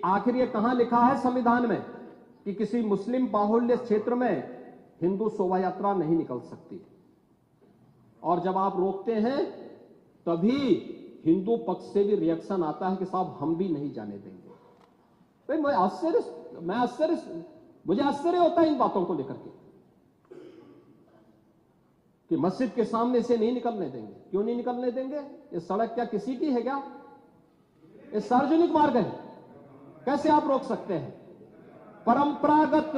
आखिर ये कहां लिखा है संविधान में कि किसी मुस्लिम बाहुल्य क्षेत्र में हिंदू शोभा यात्रा नहीं निकल सकती। और जब आप रोकते हैं तभी हिंदू पक्ष से भी रिएक्शन आता है कि साहब हम भी नहीं जाने देंगे। भाई मुझे आश्चर्य होता है इन बातों को लेकर के कि मस्जिद के सामने से नहीं निकलने देंगे। क्यों नहीं निकलने देंगे? ये सड़क क्या किसी की है क्या? ये सार्वजनिक मार्ग है, कैसे आप रोक सकते हैं? परंपरागत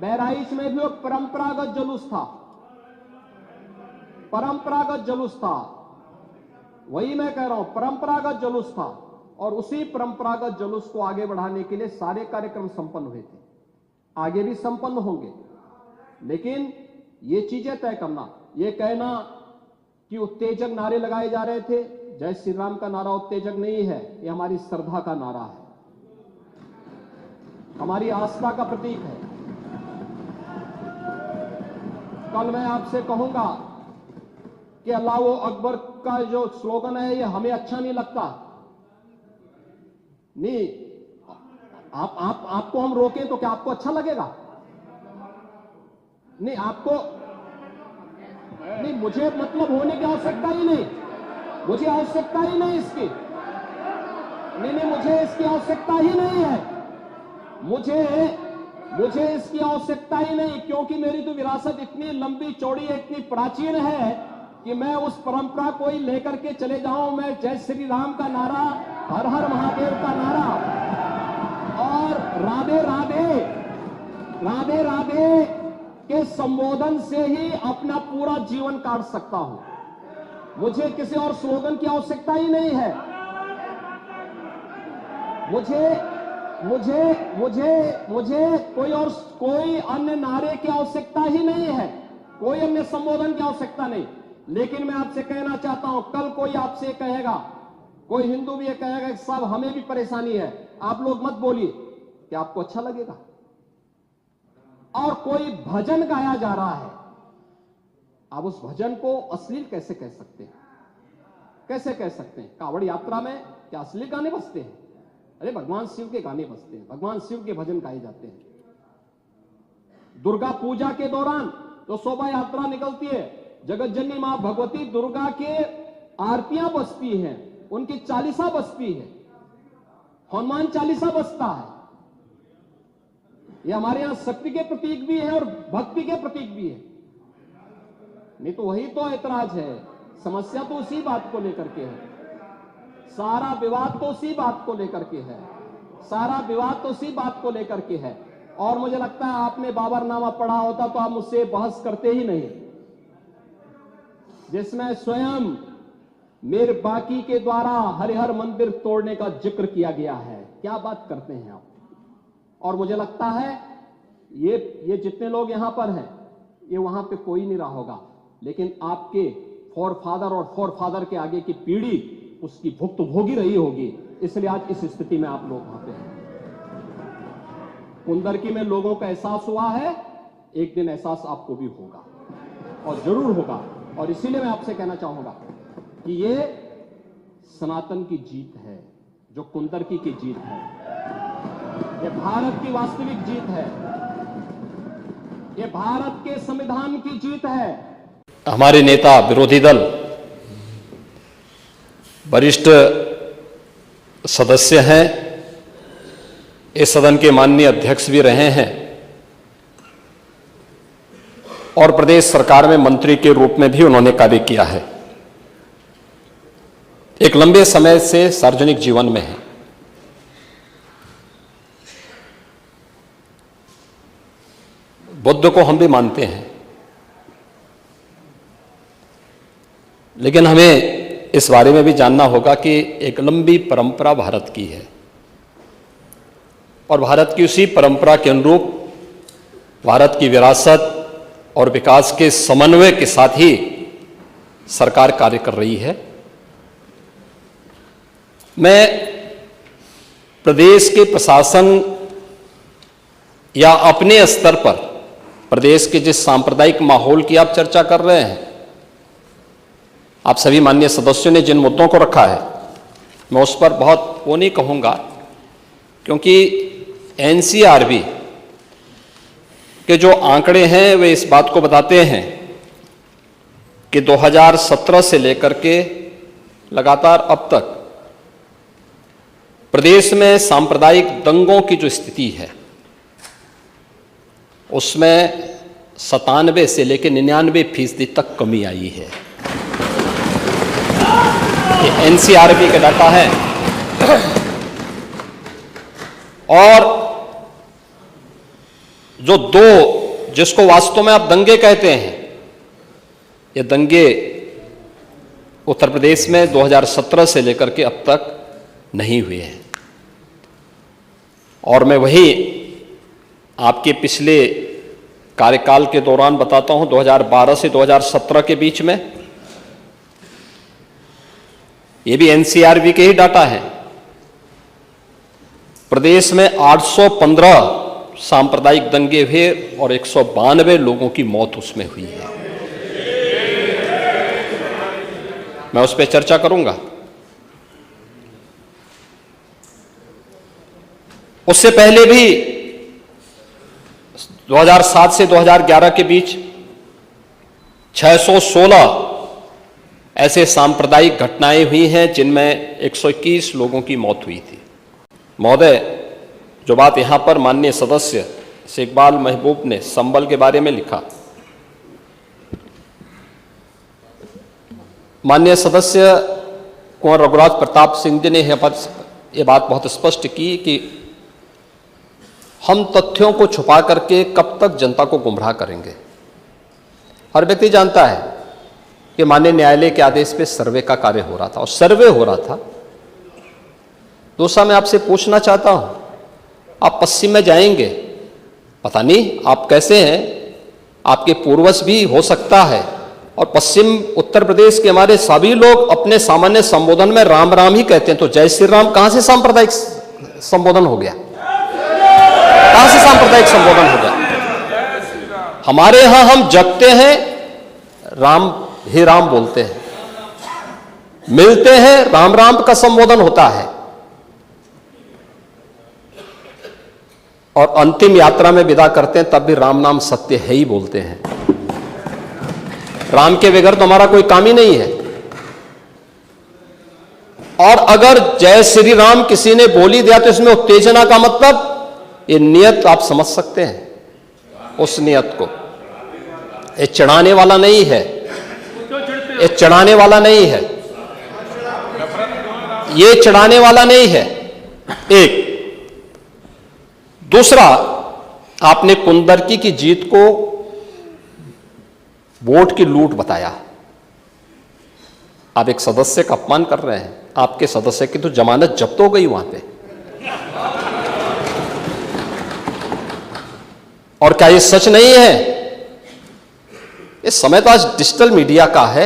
बहराइच में भी परंपरागत जुलूस था, परंपरागत जुलूस था, वही मैं कह रहा हूं, परंपरागत जुलूस था। और उसी परंपरागत जुलूस को आगे बढ़ाने के लिए सारे कार्यक्रम संपन्न हुए थे, आगे भी संपन्न होंगे। लेकिन ये चीजें तय करना, ये कहना कि उत्तेजक नारे लगाए जा रहे थे, जय श्री राम का नारा उत्तेजक नहीं है, ये हमारी श्रद्धा का नारा है, हमारी आस्था का प्रतीक है। कल मैं आपसे कहूंगा कि अल्लाह अकबर का जो स्लोगन है ये हमें अच्छा नहीं लगता, नहीं आपको हम रोकें तो क्या आपको अच्छा लगेगा? नहीं आपको नहीं, मुझे मतलब होने की आवश्यकता ही नहीं, मुझे आवश्यकता ही नहीं इसकी, नहीं मुझे इसकी आवश्यकता ही नहीं है, मुझे इसकी आवश्यकता ही नहीं, क्योंकि मेरी तो विरासत इतनी लंबी चौड़ी है, इतनी प्राचीन है कि मैं उस परंपरा को ही लेकर के चले जाऊं। मैं जय श्री राम का नारा, हर हर महादेव का नारा और राधे राधे राधे राधे के संबोधन से ही अपना पूरा जीवन काट सकता हूं। मुझे किसी और स्लोगन की आवश्यकता ही नहीं है, मुझे कोई अन्य नारे की आवश्यकता ही नहीं है, कोई अन्य संबोधन की आवश्यकता नहीं। लेकिन मैं आपसे कहना चाहता हूं, कल कोई आपसे कहेगा, कोई हिंदू भी ये कहेगा कि साहब हमें भी परेशानी है, आप लोग मत बोलिए, क्या आपको अच्छा लगेगा? और कोई भजन गाया जा रहा है, आप उस भजन को अश्लील कैसे कह सकते हैं? कैसे कह सकते हैं? कांवड़ यात्रा में क्या अश्लील गाने बजते हैं? अरे भगवान शिव के गाने बजते हैं, भगवान शिव के भजन गाए जाते हैं। दुर्गा पूजा के दौरान तो शोभा यात्रा निकलती है, जगत जननी मां भगवती दुर्गा के आरतियां बजती हैं, उनकी चालीसा बजती है, हनुमान चालीसा बजता है। ये हमारे यहां शक्ति के प्रतीक भी है और भक्ति के प्रतीक भी है। नहीं तो वही तो ऐतराज है, समस्या तो उसी बात को लेकर के है, सारा विवाद तो उसी बात को लेकर के है, सारा विवाद तो उसी बात को लेकर के है। और मुझे लगता है आपने बाबरनामा पढ़ा होता तो आप मुझसे बहस करते ही नहीं, जिसमें स्वयं मीर बाकी के द्वारा हरिहर मंदिर तोड़ने का जिक्र किया गया है। क्या बात करते हैं आप? और मुझे लगता है ये जितने लोग यहां पर हैं, ये वहां पे कोई नहीं रहा होगा, लेकिन आपके फोरफादर और फोरफादर के आगे की पीढ़ी उसकी भुक्त भोगी रही होगी, इसलिए आज इस स्थिति में आप लोग वहां पे हैं। कुंदरकी में लोगों का एहसास हुआ है, एक दिन एहसास आपको भी होगा और जरूर होगा। और इसीलिए मैं आपसे कहना चाहूंगा कि ये सनातन की जीत है, जो कुंदरकी की जीत है, ये भारत की वास्तविक जीत है, ये भारत के संविधान की जीत है। हमारे नेता विरोधी दल वरिष्ठ सदस्य हैं, इस सदन के माननीय अध्यक्ष भी रहे हैं और प्रदेश सरकार में मंत्री के रूप में भी उन्होंने कार्य किया है, एक लंबे समय से सार्वजनिक जीवन में है। बुद्ध को हम भी मानते हैं, लेकिन हमें इस बारे में भी जानना होगा कि एक लंबी परंपरा भारत की है और भारत की उसी परंपरा के अनुरूप भारत की विरासत और विकास के समन्वय के साथ ही सरकार कार्य कर रही है। मैं प्रदेश के प्रशासन या अपने स्तर पर प्रदेश के जिस सांप्रदायिक माहौल की आप चर्चा कर रहे हैं, आप सभी माननीय सदस्यों ने जिन मुद्दों को रखा है, मैं उस पर बहुत वो नहीं कहूंगा, क्योंकि एनसीआरबी के जो आंकड़े हैं वे इस बात को बताते हैं कि 2017 से लेकर के लगातार अब तक प्रदेश में सांप्रदायिक दंगों की जो स्थिति है उसमें 97 से लेकर 99% तक कमी आई है। ये एनसीआरबी का डाटा है। और जो दो, जिसको वास्तव में आप दंगे कहते हैं, ये दंगे उत्तर प्रदेश में 2017 से लेकर के अब तक नहीं हुए हैं। और मैं वही आपके पिछले कार्यकाल के दौरान बताता हूं, 2012 से 2017 के बीच में, ये भी एनसीआरबी के ही डाटा है, प्रदेश में 815 सांप्रदायिक दंगे हुए और 192 लोगों की मौत उसमें हुई है। मैं उस पर चर्चा करूंगा। उससे पहले भी 2007 से 2011 के बीच 616 ऐसे सांप्रदायिक घटनाएं हुई हैं जिनमें 121 लोगों की मौत हुई थी। महोदय, जो बात यहां पर माननीय सदस्य शेखबाल महबूब ने संबल के बारे में लिखा, माननीय सदस्य कुंवर रघुराज प्रताप सिंह जी ने यह बात बहुत स्पष्ट की कि हम तथ्यों को छुपा करके कब तक जनता को गुमराह करेंगे। हर व्यक्ति जानता है कि माननीय न्यायालय के आदेश पे सर्वे का कार्य हो रहा था और सर्वे हो रहा था। दूसरा, मैं आपसे पूछना चाहता हूं, आप पश्चिम में जाएंगे, पता नहीं आप कैसे हैं, आपके पूर्वज भी हो सकता है, और पश्चिम उत्तर प्रदेश के हमारे सभी लोग अपने सामान्य संबोधन में राम राम ही कहते हैं। तो जय श्री राम कहां से सांप्रदायिक संबोधन हो गया? कहां से सांप्रदायिक संबोधन हो गया? हमारे यहां हम जगते हैं, राम ही राम बोलते हैं, मिलते हैं, राम राम का संबोधन होता है, और अंतिम यात्रा में विदा करते हैं तब भी राम नाम सत्य है ही बोलते हैं। राम के बगैर तो हमारा कोई काम ही नहीं है। और अगर जय श्री राम किसी ने बोली दिया तो इसमें उत्तेजना का मतलब, ये नियत आप समझ सकते हैं उस नियत को। ये चढ़ाने वाला नहीं है, ये चढ़ाने वाला नहीं है, ये चढ़ाने वाला नहीं है। एक दूसरा, आपने कुंदरकी की जीत को वोट की लूट बताया। आप एक सदस्य का अपमान कर रहे हैं। आपके सदस्य की तो जमानत जब्त हो गई वहां पे। और क्या ये सच नहीं है? इस समय तो आज डिजिटल मीडिया का है।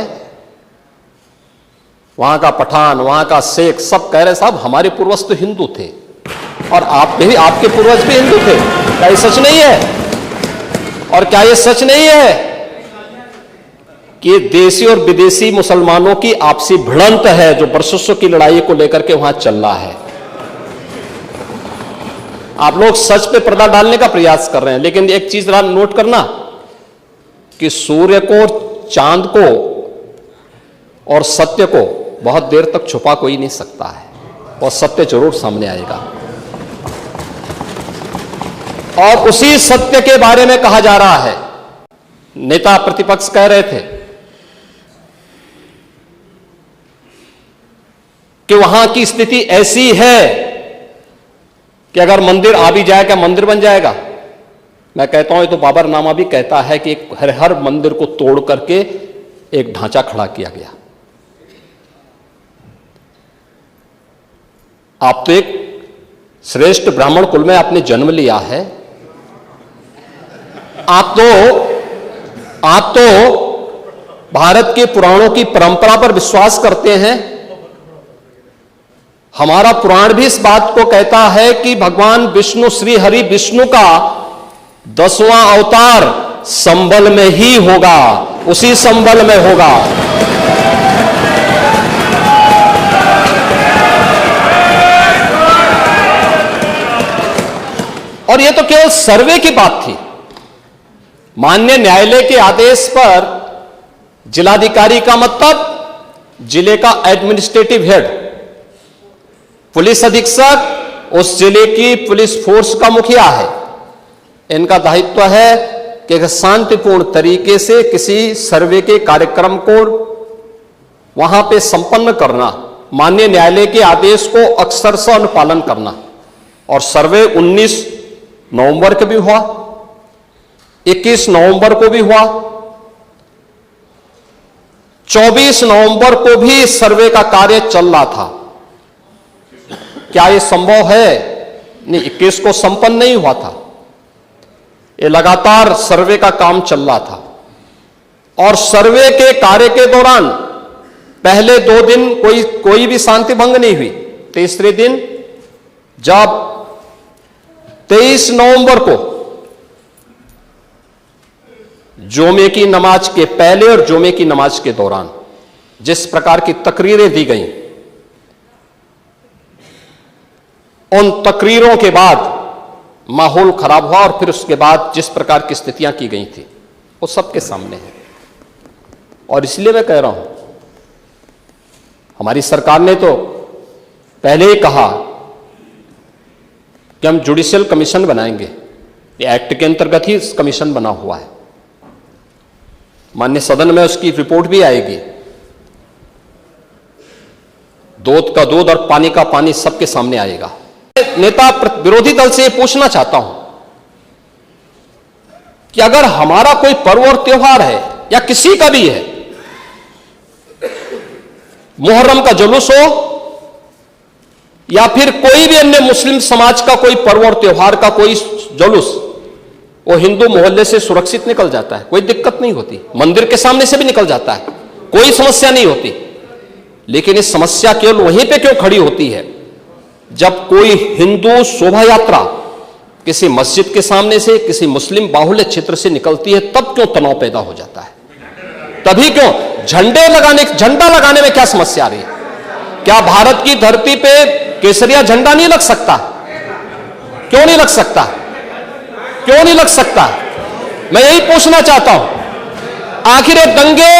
वहां का पठान, वहां का शेख सब कह रहे साहब हमारे पूर्वज तो हिंदू थे और आप भी, आपके पूर्वज भी हिंदू थे। क्या ये सच नहीं है? और क्या ये सच नहीं है कि देशी और विदेशी मुसलमानों की आपसी भिड़ंत है जो वर्षों की लड़ाई को लेकर के वहां चल रहा है? आप लोग सच पे पर्दा डालने का प्रयास कर रहे हैं, लेकिन एक चीज नोट करना कि सूर्य को, चांद को और सत्य को बहुत देर तक छुपा कोई नहीं सकता है, और सत्य जरूर सामने आएगा। और उसी सत्य के बारे में कहा जा रहा है। नेता प्रतिपक्ष कह रहे थे कि वहां की स्थिति ऐसी है कि अगर मंदिर आ भी जाएगा, मंदिर बन जाएगा। मैं कहता हूं, ये तो बाबरनामा भी कहता है कि हर मंदिर को तोड़ करके एक ढांचा खड़ा किया गया। आप तो एक श्रेष्ठ ब्राह्मण कुल में आपने जन्म लिया है। आप तो भारत के पुराणों की परंपरा पर विश्वास करते हैं। हमारा पुराण भी इस बात को कहता है कि भगवान विष्णु, श्री हरि विष्णु का 10वां अवतार संबल में ही होगा, उसी संबल में होगा। और यह तो केवल सर्वे की बात थी। माननीय न्यायालय के आदेश पर जिलाधिकारी का मतलब जिले का एडमिनिस्ट्रेटिव हेड, पुलिस अधीक्षक उस जिले की पुलिस फोर्स का मुखिया है। इनका दायित्व है कि शांतिपूर्ण तरीके से किसी सर्वे के कार्यक्रम को वहां पे संपन्न करना, माननीय न्यायालय के आदेश को अक्षरशः अनुपालन करना। और सर्वे 19 नवंबर को भी हुआ, 21 नवंबर को भी हुआ, 24 नवंबर को भी सर्वे का कार्य चल रहा था। क्या यह संभव है? नहीं, 21 को संपन्न नहीं हुआ था। ये लगातार सर्वे का काम चल रहा था और सर्वे के कार्य के दौरान पहले 2 दिन कोई भी शांति भंग नहीं हुई। तीसरे दिन जब 23 नवंबर को जुमे की नमाज के पहले और जुमे की नमाज के दौरान जिस प्रकार की तकरीरें दी गईं, उन तकरीरों के बाद माहौल खराब हुआ और फिर उसके बाद जिस प्रकार की स्थितियां की गई थी वो सबके सामने है। और इसलिए मैं कह रहा हूं, हमारी सरकार ने तो पहले ही कहा कि हम जुडिशियल कमीशन बनाएंगे। ये एक्ट के अंतर्गत ही कमीशन बना हुआ है। माननीय सदन में उसकी रिपोर्ट भी आएगी। दूध का दूध और पानी का पानी सबके सामने आएगा। नेता विरोधी दल से पूछना चाहता हूं कि अगर हमारा कोई पर्व और त्योहार है या किसी का भी है, मुहर्रम का जुलूस हो या फिर कोई भी अन्य मुस्लिम समाज का कोई पर्व और त्योहार का कोई जुलूस, वो हिंदू मोहल्ले से सुरक्षित निकल जाता है, कोई दिक्कत नहीं होती। मंदिर के सामने से भी निकल जाता है, कोई समस्या नहीं होती। लेकिन इस समस्या केवल वहीं पे क्यों खड़ी होती है जब कोई हिंदू शोभा यात्रा किसी मस्जिद के सामने से, किसी मुस्लिम बाहुल्य क्षेत्र से निकलती है, तब क्यों तनाव पैदा हो जाता है? तभी क्यों झंडा लगाने में क्या समस्या आ रही है? क्या भारत की धरती पे केसरिया झंडा नहीं लग सकता? क्यों नहीं लग सकता? क्यों नहीं लग सकता? मैं यही पूछना चाहता हूं, आखिर ये दंगे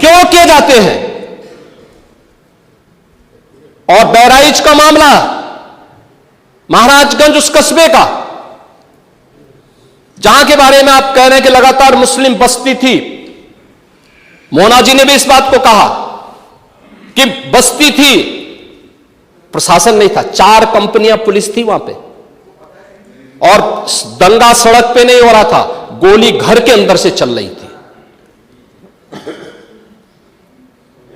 क्यों किए जाते हैं? और बहराइच का मामला, महाराजगंज उस कस्बे का, जहां के बारे में आप कह रहे हैं कि लगातार मुस्लिम बस्ती थी। मोना जी ने भी इस बात को कहा कि बस्ती थी, प्रशासन नहीं था, 4 कंपनियां पुलिस थी वहां पे, और दंगा सड़क पे नहीं हो रहा था, गोली घर के अंदर से चल रही थी।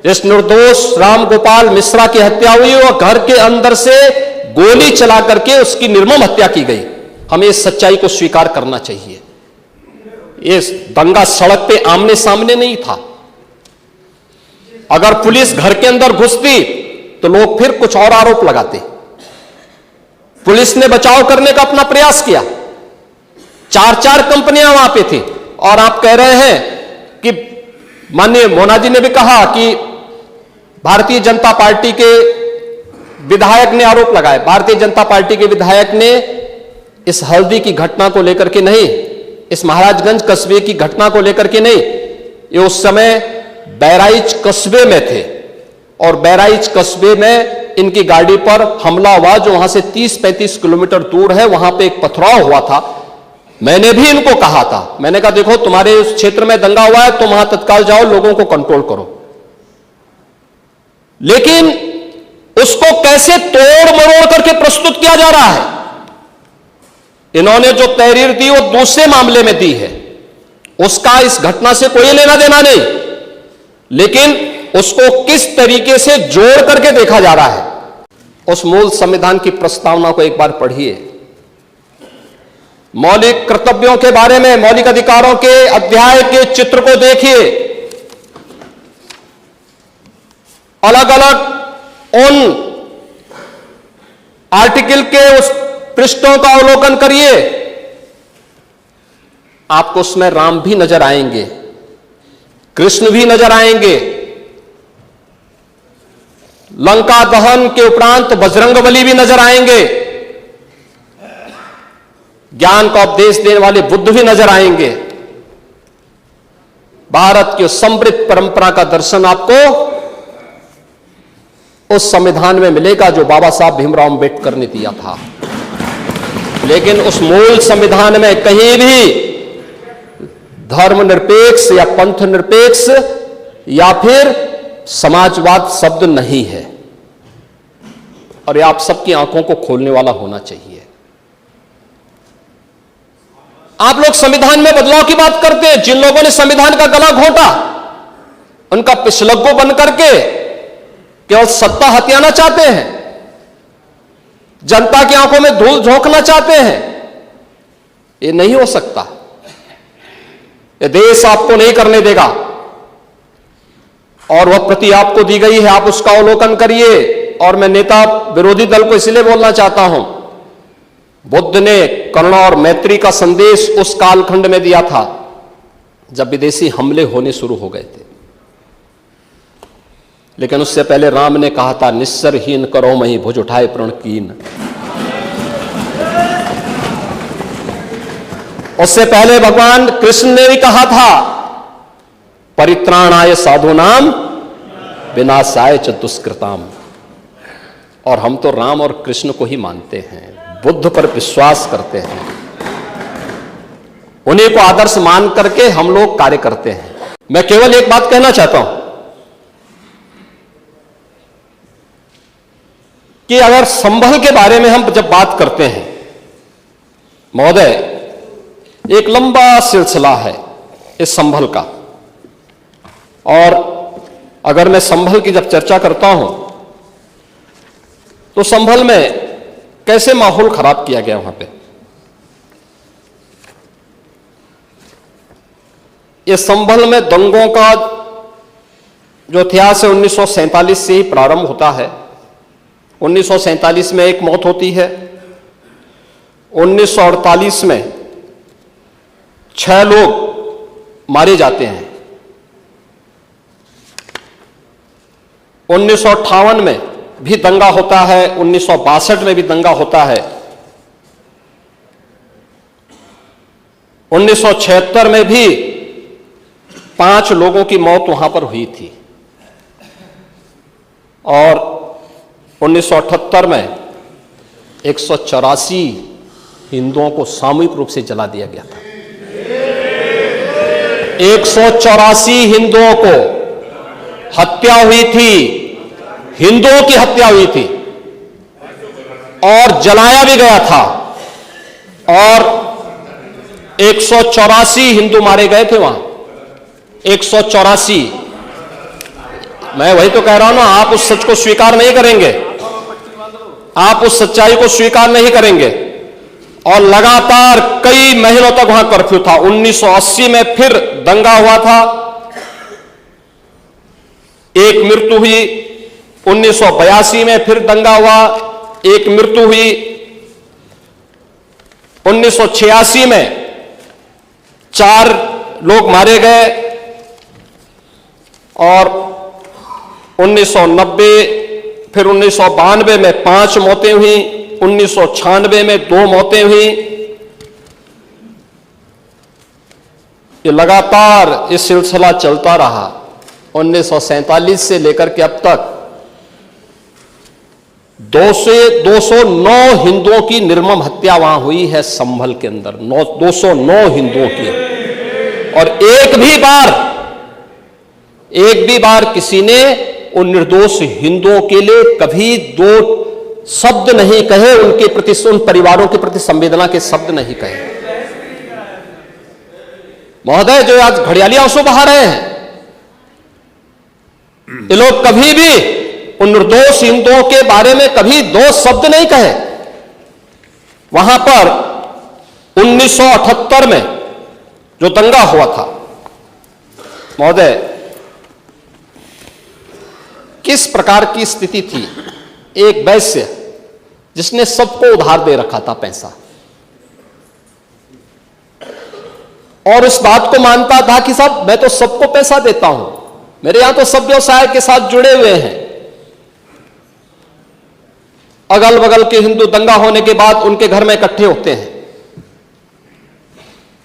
जिस निर्दोष राम गोपाल मिश्रा की हत्या हुई और घर के अंदर से गोली चला करके उसकी निर्मम हत्या की गई। हमें इस सच्चाई को स्वीकार करना चाहिए। ये दंगा सड़क पे आमने सामने नहीं था। अगर पुलिस घर के अंदर घुसती तो लोग फिर कुछ और आरोप लगाते। पुलिस ने बचाव करने का अपना प्रयास किया। 4 कंपनियां वहां पे थी, और आप कह रहे हैं कि माननीय मोना जी ने भी कहा कि भारतीय जनता पार्टी के विधायक ने आरोप लगाए। भारतीय जनता पार्टी के विधायक ने इस हल्दी की घटना को लेकर के नहीं, इस महाराजगंज कस्बे की घटना को लेकर के नहीं, ये उस समय बहराइच कस्बे में थे, और बहराइच कस्बे में इनकी गाड़ी पर हमला हुआ, जो वहां से 30-35 किलोमीटर दूर है। वहां पे एक पथराव हुआ था। मैंने भी इनको कहा था, मैंने कहा देखो तुम्हारे उस क्षेत्र में दंगा हुआ है, तुम वहां तत्काल जाओ, लोगों को कंट्रोल करो। लेकिन उसको कैसे तोड़ मरोड़ करके प्रस्तुत किया जा रहा है? इन्होंने जो तहरीर दी वो दूसरे मामले में दी है, उसका इस घटना से कोई लेना देना नहीं, लेकिन उसको किस तरीके से जोड़ करके देखा जा रहा है। उस मूल संविधान की प्रस्तावना को एक बार पढ़िए। मौलिक कर्तव्यों के बारे में, मौलिक अधिकारों के अध्याय के चित्र को देखिए। अलग अलग उन आर्टिकल के उस पृष्ठों का अवलोकन करिए, आपको उसमें राम भी नजर आएंगे, कृष्ण भी नजर आएंगे, लंका दहन के उपरांत बजरंगबली भी नजर आएंगे। ज्ञान का उपदेश देने वाले बुद्ध भी नजर आएंगे। भारत की समृद्ध परंपरा का दर्शन आपको उस संविधान में मिलेगा जो बाबा साहब भीमराव अंबेडकर ने दिया था। लेकिन उस मूल संविधान में कहीं भी धर्मनिरपेक्ष या पंथ निरपेक्ष या फिर समाजवाद शब्द नहीं है, और ये आप सबकी आंखों को खोलने वाला होना चाहिए। आप लोग संविधान में बदलाव की बात करते हैं। जिन लोगों ने संविधान का गला घोंटा, उनका पिछलग्गू बन करके केवल सत्ता हथियाना चाहते हैं, जनता की आंखों में धूल झोंकना चाहते हैं। ये नहीं हो सकता। ये देश आपको नहीं करने देगा, और वह प्रति आपको दी गई है, आप उसका अवलोकन करिए। और मैं नेता विरोधी दल को इसलिए बोलना चाहता हूं, बुद्ध ने करुणा और मैत्री का संदेश उस कालखंड में दिया था जब विदेशी हमले होने शुरू हो गए थे। लेकिन उससे पहले राम ने कहा था, निस्सरहीन करो मही भुज उठाए प्रण कीन। उससे पहले भगवान कृष्ण ने भी कहा था, परित्राणाय साधूनाम विनाशाय च दुष्कृताम। और हम तो राम और कृष्ण को ही मानते हैं, बुद्ध पर विश्वास करते हैं, उन्हीं को आदर्श मान करके हम लोग कार्य करते हैं। मैं केवल एक बात कहना चाहता हूं कि अगर संभल के बारे में हम जब बात करते हैं महोदय, एक लंबा सिलसिला है इस संभल का, और अगर मैं संभल की जब चर्चा करता हूं तो संभल में कैसे माहौल खराब किया गया वहां पे। ये संभल में दंगों का जो इतिहास है 1947 से ही प्रारंभ होता है। 1947 में एक मौत होती है, 1948 में 6 लोग मारे जाते हैं, 1958 में भी दंगा होता है, 1962 में भी दंगा होता है, 1976 में भी 5 लोगों की मौत वहां पर हुई थी, और 1978 में 184 हिंदुओं को सामूहिक रूप से जला दिया गया था। 184 हिंदुओं को हत्या हुई थी, हिंदुओं की हत्या हुई थी, और जलाया भी गया था, और 184 हिंदू मारे गए थे वहां। 184। मैं वही तो कह रहा हूं ना, आप उस सच को स्वीकार नहीं करेंगे, आप उस सच्चाई को स्वीकार नहीं करेंगे। और लगातार कई महीनों तक वहां कर्फ्यू था। 1980 में फिर दंगा हुआ था, एक मृत्यु हुई। 1982 में फिर दंगा हुआ, एक मृत्यु हुई। 1986 में 4 लोग मारे गए, और 1990 फिर 1992 में 5 मौतें हुई, 1996 में 2 मौतें हुई। ये लगातार ये सिलसिला चलता रहा 1947 से लेकर के अब तक। 209 हिंदुओं की निर्मम हत्या वहां हुई है संभल के अंदर, 209 हिंदुओं की। और एक भी बार किसी ने उन निर्दोष हिंदुओं के लिए कभी 2 शब्द नहीं कहे, उनके प्रति, उन परिवारों के प्रति संवेदना के शब्द नहीं कहे। महोदय, जो आज घड़ियाली आंसू बहा रहे हैं, ये लोग कभी भी उन निर्दोष हिंदुओं के बारे में कभी 2 शब्द नहीं कहे। वहां पर 1978 में जो दंगा हुआ था महोदय, किस प्रकार की स्थिति थी। एक वैश्य जिसने सबको उधार दे रखा था पैसा, और इस बात को मानता था कि साहब मैं तो सबको पैसा देता हूं, मेरे यहां तो सब व्यवसाय के साथ जुड़े हुए हैं। अगल बगल के हिंदू दंगा होने के बाद उनके घर में इकट्ठे होते हैं,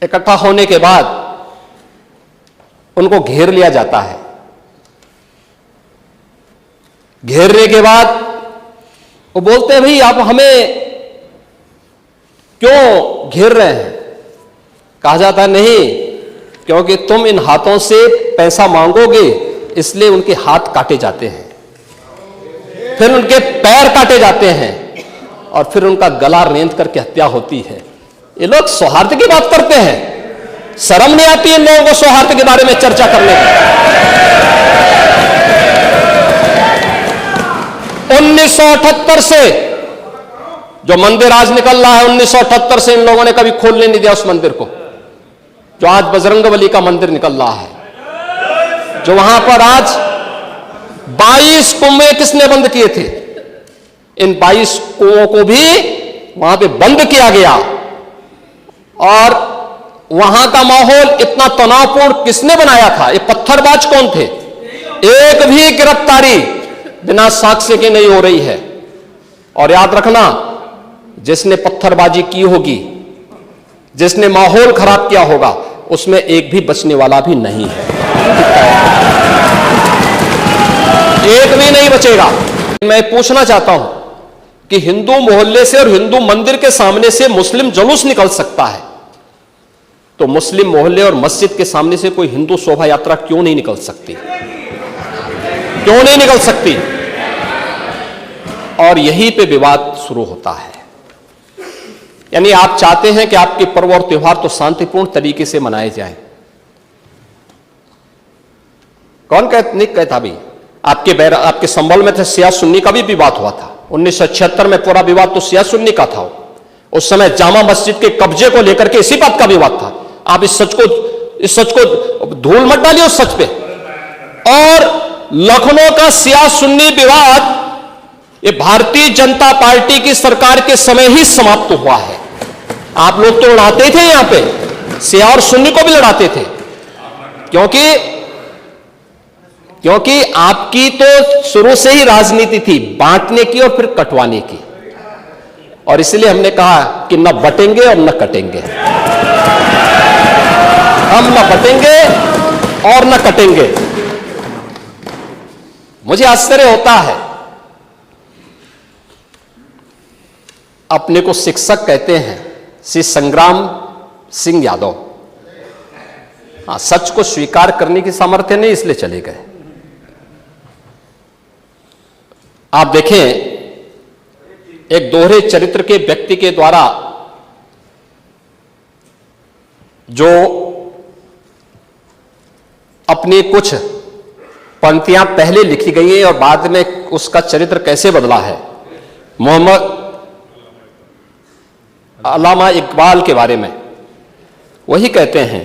इकट्ठा होने के बाद उनको घेर लिया जाता है। घेरने के बाद वो बोलते हैं, भाई आप हमें क्यों घेर रहे हैं? कहा जाता है, नहीं, क्योंकि तुम इन हाथों से पैसा मांगोगे, इसलिए उनके हाथ काटे जाते हैं, फिर उनके पैर काटे जाते हैं और फिर उनका गला रेंद करके हत्या होती है। ये लोग सौहार्द की बात करते हैं, शर्म नहीं आती इन लोगों को सौहार्द के बारे में चर्चा करने की। 1978 से जो मंदिर आज निकल रहा है, 1978 से इन लोगों ने कभी खोलने नहीं दिया उस मंदिर को, जो आज बजरंगबली का मंदिर निकल रहा है, जो वहां पर आज 22 कुएं किसने बंद किए थे? इन 22 कुओं को भी वहां पे बंद किया गया और वहां का माहौल इतना तनावपूर्ण किसने बनाया था? ये पत्थरबाज कौन थे? एक भी गिरफ्तारी बिना साक्ष्य के नहीं हो रही है। और याद रखना, जिसने पत्थरबाजी की होगी, जिसने माहौल खराब किया होगा, उसमें एक भी बचने वाला भी नहीं है, एक भी नहीं बचेगा। मैं पूछना चाहता हूं कि हिंदू मोहल्ले से और हिंदू मंदिर के सामने से मुस्लिम जुलूस निकल सकता है, तो मुस्लिम मोहल्ले और मस्जिद के सामने से कोई हिंदू शोभा यात्रा क्यों नहीं निकल सकती? क्यों नहीं निकल सकती? और यहीं पे विवाद शुरू होता है। यानी आप चाहते हैं कि आपके पर्व और त्योहार तो शांतिपूर्ण तरीके से मनाए जाएं। कौन नहीं कहता भी? आपके संबल में थे शिया सुन्नी का भी विवाद हुआ था 1976 में। पूरा विवाद तो शिया सुन्नी का था। उस समय जामा मस्जिद के कब्जे को लेकर के इसी बात का विवाद था। आप इस सच को धूल मत डालिए उस सच पे। और लखनऊ का शिया सुन्नी विवाद ये भारतीय जनता पार्टी की सरकार के समय ही समाप्त हुआ है। आप लोग तो लड़ाते थे, यहां पे शिया और सुन्नी को भी लड़ाते थे, क्योंकि आपकी तो शुरू से ही राजनीति थी बांटने की और फिर कटवाने की। और इसलिए हमने कहा कि न बटेंगे और न कटेंगे, हम न बटेंगे और न कटेंगे। मुझे आश्चर्य होता है, अपने को शिक्षक कहते हैं श्री संग्राम सिंह यादव। हाँ, सच को स्वीकार करने की सामर्थ्य नहीं, इसलिए चले गए। आप देखें, एक दोहरे चरित्र के व्यक्ति के द्वारा जो अपनी कुछ पंक्तियां पहले लिखी गई हैं और बाद में उसका चरित्र कैसे बदला है। मोहम्मद अल्लामा इकबाल के बारे में वही कहते हैं,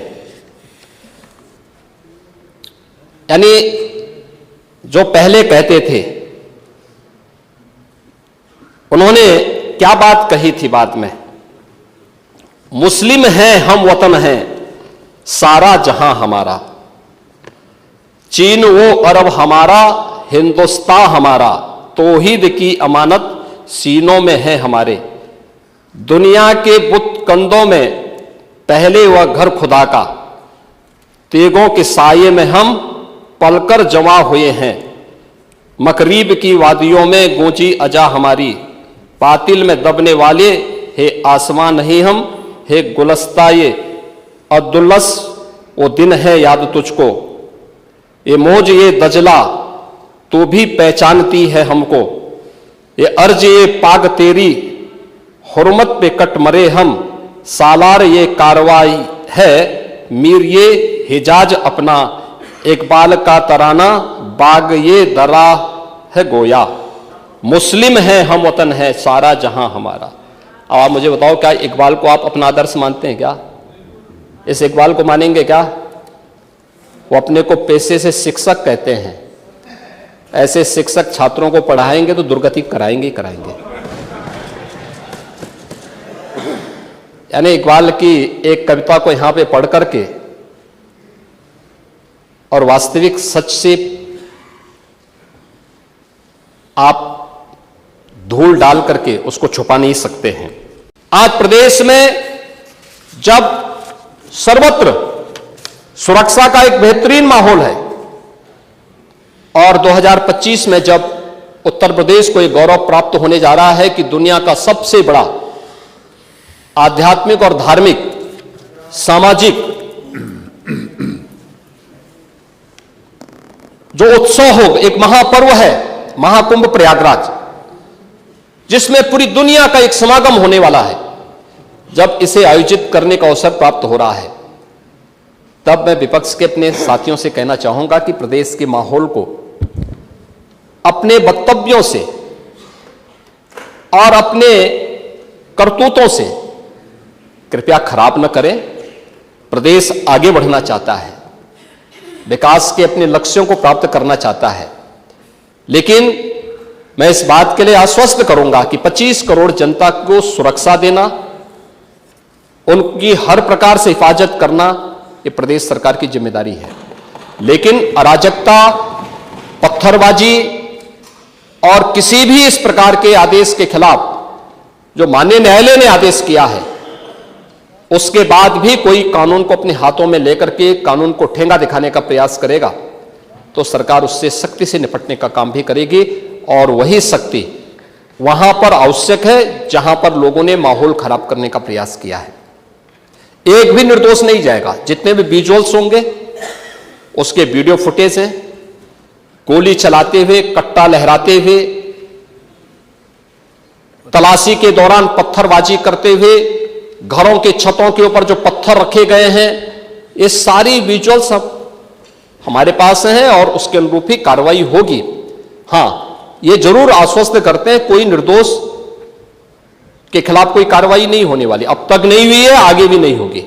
यानी जो पहले कहते थे, उन्होंने क्या बात कही थी बाद में? मुस्लिम हैं हम, वतन हैं सारा जहां हमारा, चीन वो अरब हमारा, हिंदुस्तान हमारा, तौहीद की अमानत सीनों में है हमारे। दुनिया के बुत कंदों में पहले वह घर खुदा का, तेगों के साये में हम पलकर जमा हुए हैं। मकरीब की वादियों में गूंजी अजा हमारी, बातिल में दबने वाले हे आसमां नहीं हम, हे गुलस्ता ये अब्दुल्लस वो दिन है याद तुझको, ये मौज ये दजला तू भी पहचानती है हमको, ये अर्ज ये पाग तेरी हुर्मत पे कट मरे हम, सालार ये कार्रवाई है मीर ये हिजाज अपना, इकबाल का तराना बाग ये दरा है गोया। मुस्लिम है हम, वतन है सारा जहां हमारा। अब आप मुझे बताओ, क्या इकबाल को आप अपना आदर्श मानते हैं? क्या इस इकबाल को मानेंगे? क्या वो अपने को पेशे से शिक्षक कहते हैं? ऐसे शिक्षक छात्रों को पढ़ाएंगे तो दुर्गति कराएंगे ही कराएंगे। यानी इकबाल की एक कविता को यहां पे पढ़ करके और वास्तविक सच से आप धूल डाल करके उसको छुपा नहीं सकते हैं। आज प्रदेश में जब सर्वत्र सुरक्षा का एक बेहतरीन माहौल है। और 2025 में जब उत्तर प्रदेश को एक गौरव प्राप्त होने जा रहा है कि दुनिया का सबसे बड़ा आध्यात्मिक और धार्मिक सामाजिक जो उत्सव हो, एक महापर्व है महाकुंभ प्रयागराज, जिसमें पूरी दुनिया का एक समागम होने वाला है, जब इसे आयोजित करने का अवसर प्राप्त हो रहा है, तब मैं विपक्ष के अपने साथियों से कहना चाहूंगा कि प्रदेश के माहौल को अपने वक्तव्यों से और अपने करतूतों से कृपया खराब न करें। प्रदेश आगे बढ़ना चाहता है, विकास के अपने लक्ष्यों को प्राप्त करना चाहता है, लेकिन मैं इस बात के लिए आश्वस्त करूंगा कि 25 करोड़ जनता को सुरक्षा देना, उनकी हर प्रकार से हिफाजत करना, ये प्रदेश सरकार की जिम्मेदारी है। लेकिन अराजकता, पत्थरबाजी और किसी भी इस प्रकार के आदेश के खिलाफ जो माननीय न्यायालय ने आदेश किया है, उसके बाद भी कोई कानून को अपने हाथों में लेकर के कानून को ठेंगा दिखाने का प्रयास करेगा, तो सरकार उससे सख्ती से निपटने का काम भी करेगी। और वही सख्ती वहां पर आवश्यक है जहां पर लोगों ने माहौल खराब करने का प्रयास किया है। एक भी निर्दोष नहीं जाएगा। जितने भी विजुअल्स होंगे, उसके वीडियो फुटेज हैं, गोली चलाते हुए, कट्टा लहराते हुए, तलाशी के दौरान पत्थरबाजी करते हुए, घरों के छतों के ऊपर जो पत्थर रखे गए हैं, ये सारी विजुअल्स हमारे पास हैं और उसके अनुरूप ही कार्रवाई होगी। हां, ये जरूर आश्वस्त करते हैं कोई निर्दोष के खिलाफ कोई कार्रवाई नहीं होने वाली, अब तक नहीं हुई है, आगे भी नहीं होगी।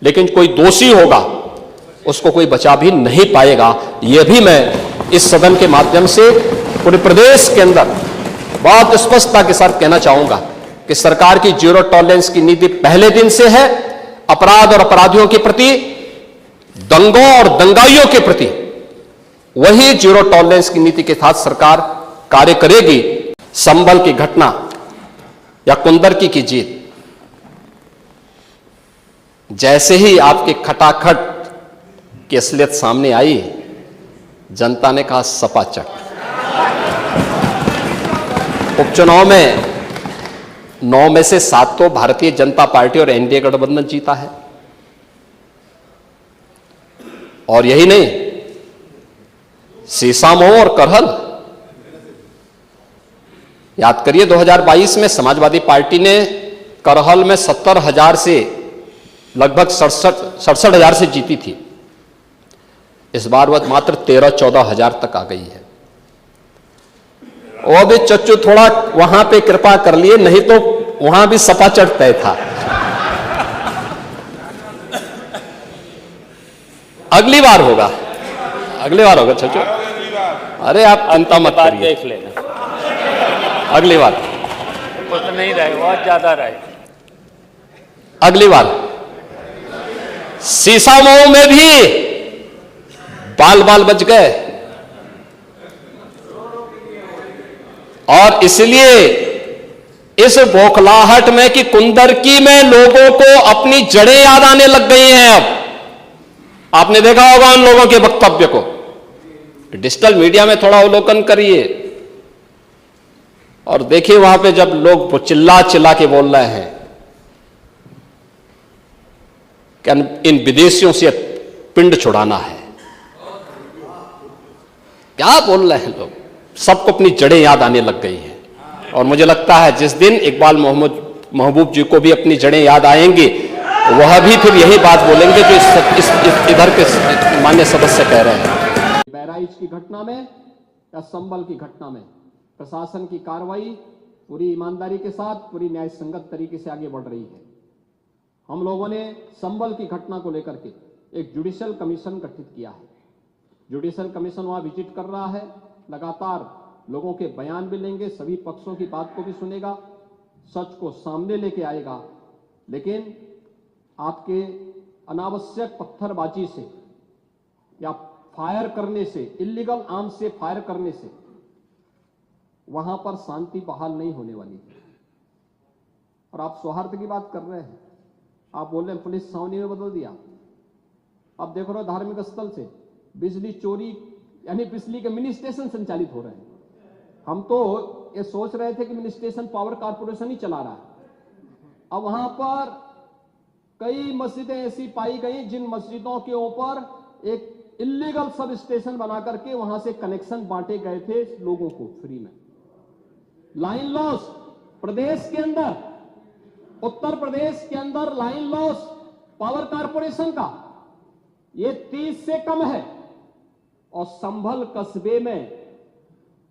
लेकिन कोई दोषी होगा, उसको कोई बचा भी नहीं पाएगा। यह भी मैं इस सदन के माध्यम से पूरे प्रदेश के अंदर बहुत स्पष्टता के साथ कहना चाहूंगा कि सरकार की जीरो टॉलरेंस की नीति पहले दिन से है। अपराध और अपराधियों के प्रति, दंगों और दंगाइयों के प्रति वही जीरो टॉलरेंस की नीति के साथ सरकार कार्य करेगी। संभल की घटना या कुंदरकी की जीत, जैसे ही आपके खटाखट की असलियत सामने आई, जनता ने कहा सपाचट। उपचुनाव में 9 में से 7 तो भारतीय जनता पार्टी और एनडीए गठबंधन जीता है। और यही नहीं, सीसामऊ और करहल, याद करिए 2022 में समाजवादी पार्टी ने करहल में 70,000 से लगभग 67,000 से जीती थी। इस बार वह मात्र 13-14 हजार तक आ गई है। वो भी चच्चू थोड़ा वहां पे कृपा कर लिए, नहीं तो वहां भी सपा चढ़ता था। अगली बार होगा, अगली बार होगा चच्चू। अरे आप चिंता मत करिए, देख लेना, अगली बार कुछ नहीं रहे, बहुत ज्यादा रहे। अगली बार सीसामऊ में भी बाल बाल बच गए, और इसलिए इस बौखलाहट में कि कुंदरकी में लोगों को अपनी जड़ें याद आने लग गई हैं। अब आपने देखा होगा उन लोगों के वक्तव्य को, डिजिटल मीडिया में थोड़ा अवलोकन करिए और देखिए वहां पे जब लोग चिल्ला चिल्ला के बोल रहे हैं कि इन विदेशियों से पिंड छुड़ाना है, क्या बोल रहे हैं लोग, सबको अपनी जड़ें याद आने लग गई हैं। और मुझे लगता है जिस दिन इकबाल महबूब जी को भी अपनी जड़ें याद आएंगी, वह भी फिर यही बात बोलेंगे जो इधर के माननीय सदस्य कह रहे हैं। बहराइच की घटना में या संभल की घटना में प्रशासन की कार्रवाई पूरी ईमानदारी के साथ, पूरी न्याय संगत तरीके से आगे बढ़ रही है। हम लोगों ने संभल की घटना को लेकर के एक जुडिशियल कमीशन गठित किया है। जुडिशियल कमीशन वहां विजिट कर रहा है, लगातार लोगों के बयान भी लेंगे, सभी पक्षों की बात को भी सुनेगा, सच को सामने लेके आएगा। लेकिन आपके अनावश्यक पत्थरबाजी से या फायर करने से, इल्लीगल आर्म्स से फायर करने से वहां पर शांति बहाल नहीं होने वाली है। और आप सौहार्द की बात कर रहे हैं, आप बोल रहे हैं पुलिस छावनी में बदल दिया। अब देख रहे हो धार्मिक स्थल से बिजली चोरी, यानी बिजली के मिनी स्टेशन संचालित हो रहे हैं। हम तो ये सोच रहे थे कि मिनी स्टेशन पावर कारपोरेशन ही चला रहा है। अब वहां पर कई मस्जिदें ऐसी पाई गई जिन मस्जिदों के ऊपर एक इलीगल सब स्टेशन बना करके वहां से कनेक्शन बांटे गए थे लोगों को फ्री में। लाइन लॉस प्रदेश के अंदर, उत्तर प्रदेश के अंदर लाइन लॉस पावर कारपोरेशन का ये 30 से कम है। और संभल कस्बे में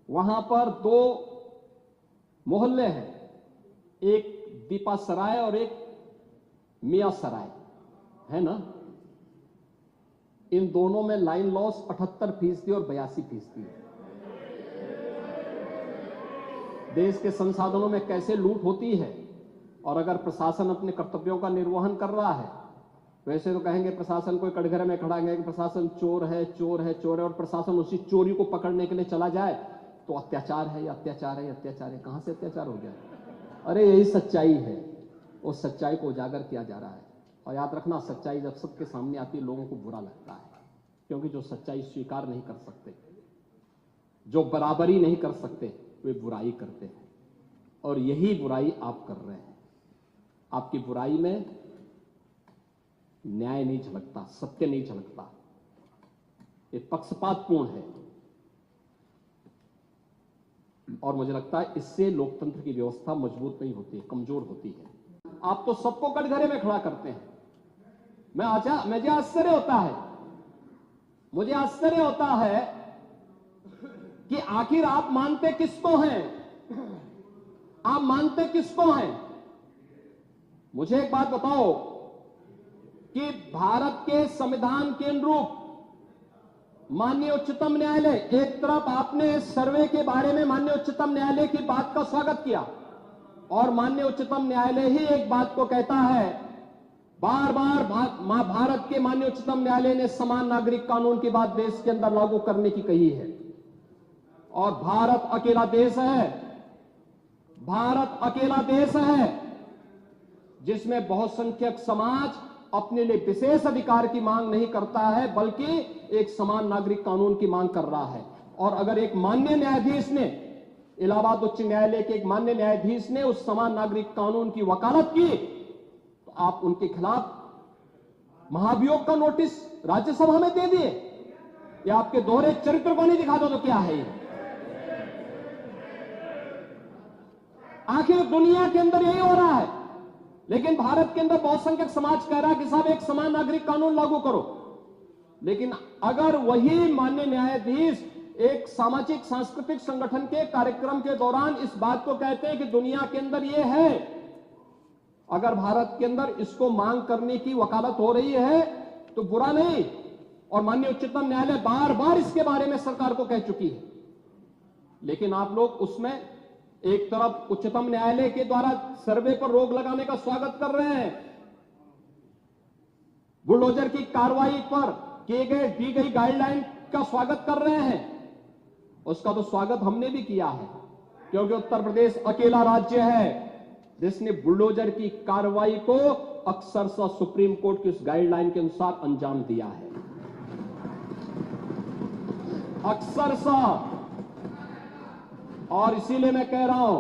वहां पर 2 मोहल्ले हैं, एक दीपा सराय और एक मियां सराय है ना। इन दोनों में लाइन लॉस 78% और 82% है। देश के संसाधनों में कैसे लूट होती है। और अगर प्रशासन अपने कर्तव्यों का निर्वहन कर रहा है, वैसे तो कहेंगे प्रशासन कोई कटघरे में खड़ा है कि प्रशासन चोर है चोर है चोर है, और प्रशासन उसी चोरी को पकड़ने के लिए चला जाए तो अत्याचार है या अत्याचार है या अत्याचार है। कहां से अत्याचार हो गया? अरे यही सच्चाई है। उस सच्चाई को उजागर किया जा रहा है। और याद रखना, सच्चाई जब सबके सामने आती है लोगों को बुरा लगता है, क्योंकि जो सच्चाई स्वीकार नहीं कर सकते, जो बराबरी नहीं कर सकते, वे बुराई करते हैं। और यही बुराई आप कर रहे हैं। आपकी बुराई में न्याय नहीं झलकता, सत्य नहीं झलकता, ये पक्षपातपूर्ण है। और मुझे लगता है इससे लोकतंत्र की व्यवस्था मजबूत नहीं होती है, कमजोर होती है। आप तो सबको कटघरे में खड़ा करते हैं। मुझे आश्चर्य होता है, मुझे आश्चर्य होता है कि आखिर आप मानते किसको हैं? आप मानते किसको हैं? मुझे एक बात बताओ कि भारत के संविधान के अनुरूप माननीय उच्चतम न्यायालय, एक तरफ आपने सर्वे के बारे में माननीय उच्चतम न्यायालय की बात का स्वागत किया, और माननीय उच्चतम न्यायालय ही एक बात को कहता है, बार बार भारत के माननीय उच्चतम न्यायालय ने समान नागरिक कानून की बात देश के अंदर लागू करने की कही है। और भारत अकेला देश है, भारत अकेला देश है जिसमें बहुसंख्यक समाज अपने लिए विशेष अधिकार की मांग नहीं करता है, बल्कि एक समान नागरिक कानून की मांग कर रहा है। और अगर एक माननीय न्यायाधीश ने, इलाहाबाद उच्च न्यायालय के एक माननीय न्यायाधीश ने उस समान नागरिक कानून की वकालत की, तो आप उनके खिलाफ महाभियोग का नोटिस राज्यसभा में दे दिए। या आपके दोहरे चरित्र को नहीं दिखा दो तो क्या है ये? आखिर दुनिया के अंदर यही हो रहा है, लेकिन भारत के अंदर बहुसंख्यक समाज कह रहा है कि साहब एक समान नागरिक कानून लागू करो। लेकिन अगर वही माननीय न्यायाधीश एक सामाजिक सांस्कृतिक संगठन के कार्यक्रम के दौरान इस बात को कहते हैं कि दुनिया के अंदर ये है, अगर भारत के अंदर इसको मांग करने की वकालत हो रही है तो बुरा नहीं। और माननीय उच्चतम न्यायालय बार बार इसके बारे में सरकार को कह चुकी है, लेकिन आप लोग उसमें एक तरफ उच्चतम न्यायालय के द्वारा सर्वे पर रोक लगाने का स्वागत कर रहे हैं, बुलडोजर की कार्रवाई पर दी गई गाइडलाइन का स्वागत कर रहे हैं। उसका तो स्वागत हमने भी किया है, क्योंकि उत्तर प्रदेश अकेला राज्य है जिसने बुलडोजर की कार्रवाई को अक्सरशः सुप्रीम कोर्ट की उस गाइडलाइन के अनुसार अंजाम दिया है, अक्सरशः। और इसीलिए मैं कह रहा हूं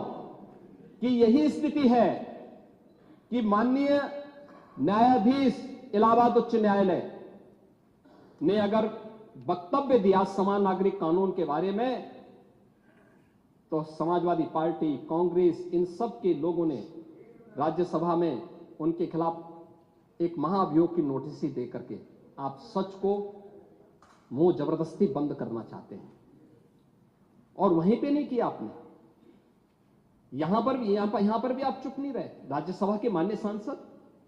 कि यही स्थिति है कि माननीय न्यायाधीश इलाहाबाद उच्च न्यायालय ने अगर वक्तव्य दिया समान नागरिक कानून के बारे में, तो समाजवादी पार्टी, कांग्रेस, इन सब के लोगों ने राज्यसभा में उनके खिलाफ एक महाअभियोग की नोटिस ही दे करके आप सच को मुंह जबरदस्ती बंद करना चाहते हैं। और वहीं पे नहीं किया आपने, यहां पर भी आप चुप नहीं रहे। राज्यसभा के माननीय सांसद,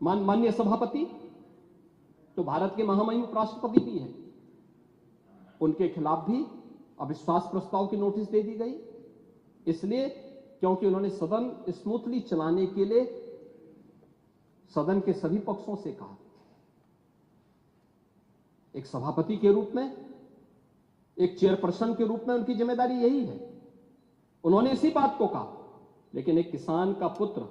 माननीय सभापति तो भारत के महामहिम उपराष्ट्रपति भी हैं, उनके खिलाफ भी अविश्वास प्रस्ताव की नोटिस दे दी गई, इसलिए क्योंकि उन्होंने सदन स्मूथली चलाने के लिए सदन के सभी पक्षों से कहा। एक सभापति के रूप में, एक चेयरपर्सन के रूप में उनकी जिम्मेदारी यही है, उन्होंने इसी बात को कहा। लेकिन एक किसान का पुत्र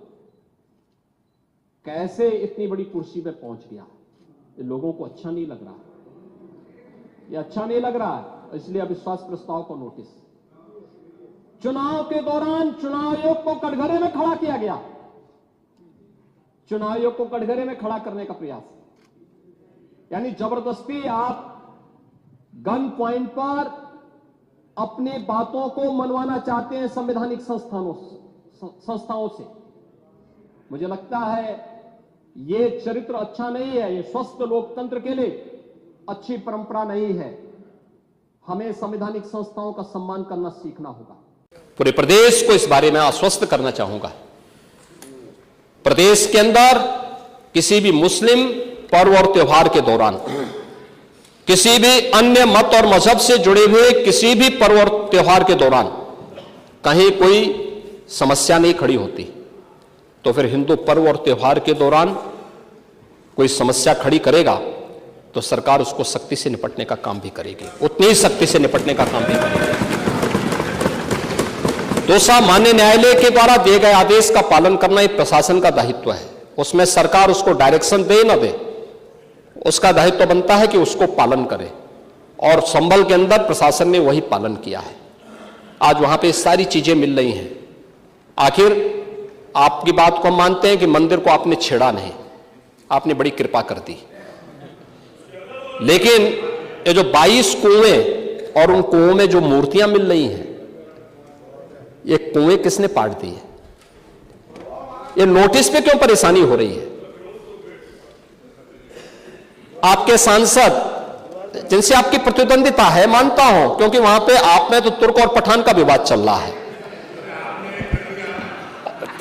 कैसे इतनी बड़ी कुर्सी पे पहुंच गया, ये लोगों को अच्छा नहीं लग रहा, ये अच्छा नहीं लग रहा है। इसलिए अविश्वास प्रस्ताव को नोटिस। चुनाव के दौरान चुनाव आयोग को कटघरे में खड़ा किया गया, चुनाव आयोग को कटघरे में खड़ा करने का प्रयास, यानी जबरदस्ती आप गन पॉइंट पर अपनी बातों को मनवाना चाहते हैं संवैधानिक संस्थाओं से। मुझे लगता है ये चरित्र अच्छा नहीं है, ये स्वस्थ लोकतंत्र के लिए अच्छी परंपरा नहीं है। हमें संवैधानिक संस्थाओं का सम्मान करना सीखना होगा। पूरे प्रदेश को इस बारे में आश्वस्त करना चाहूंगा, प्रदेश के अंदर किसी भी मुस्लिम पर्व और त्योहार के दौरान, किसी भी अन्य मत और मजहब से जुड़े हुए किसी भी पर्व और त्योहार के दौरान कहीं कोई समस्या नहीं खड़ी होती, तो फिर हिंदू पर्व और त्योहार के दौरान कोई समस्या खड़ी करेगा तो सरकार उसको सख्ती से निपटने का काम भी करेगी, उतनी ही सख्ती से निपटने का काम भी करेगी। दूसरा, माननीय न्यायालय के द्वारा दिए गए आदेश का पालन करना एक प्रशासन का दायित्व है। उसमें सरकार उसको डायरेक्शन दे न दे, उसका दायित्व बनता है कि उसको पालन करे, और संभल के अंदर प्रशासन ने वही पालन किया है। आज वहां पे सारी चीजें मिल रही हैं। आखिर आपकी बात को हम मानते हैं कि मंदिर को आपने छेड़ा नहीं, आपने बड़ी कृपा कर दी, लेकिन ये जो 22 कुएं और उन कुओं में जो मूर्तियां मिल रही हैं, ये कुएं किसने पाट दी है? ये नोटिस पे क्यों परेशानी हो रही है? आपके सांसद जिनसे आपकी प्रतिद्वंदिता है, मानता हूं, क्योंकि वहां पे आप में तो तुर्क और पठान का विवाद चल रहा है,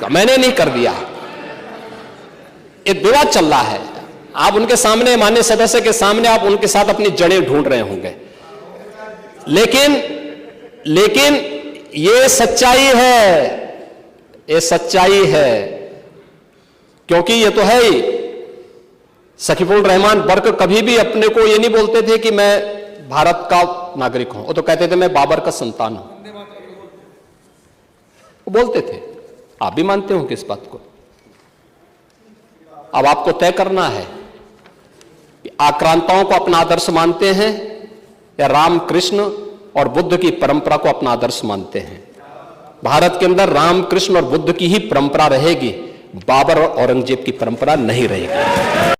मैंने नहीं कर दिया, एक विवाद चल रहा है। आप उनके सामने, माननीय सदस्य के सामने, आप उनके साथ अपनी जड़ें ढूंढ रहे होंगे, लेकिन ये सच्चाई है, ये सच्चाई है, क्योंकि ये तो है ही। सकीफुल रहमान बर्क कभी भी अपने को ये नहीं बोलते थे कि मैं भारत का नागरिक हूं, वो तो कहते थे मैं बाबर का संतान हूं, वो बोलते थे। आप भी मानते हो किस बात को? अब आपको तय करना है कि आक्रांताओं को अपना आदर्श मानते हैं या राम कृष्ण और बुद्ध की परंपरा को अपना आदर्श मानते हैं। भारत के अंदर राम कृष्ण और बुद्ध की ही परंपरा रहेगी, बाबर और औरंगजेब की परंपरा नहीं रहेगी।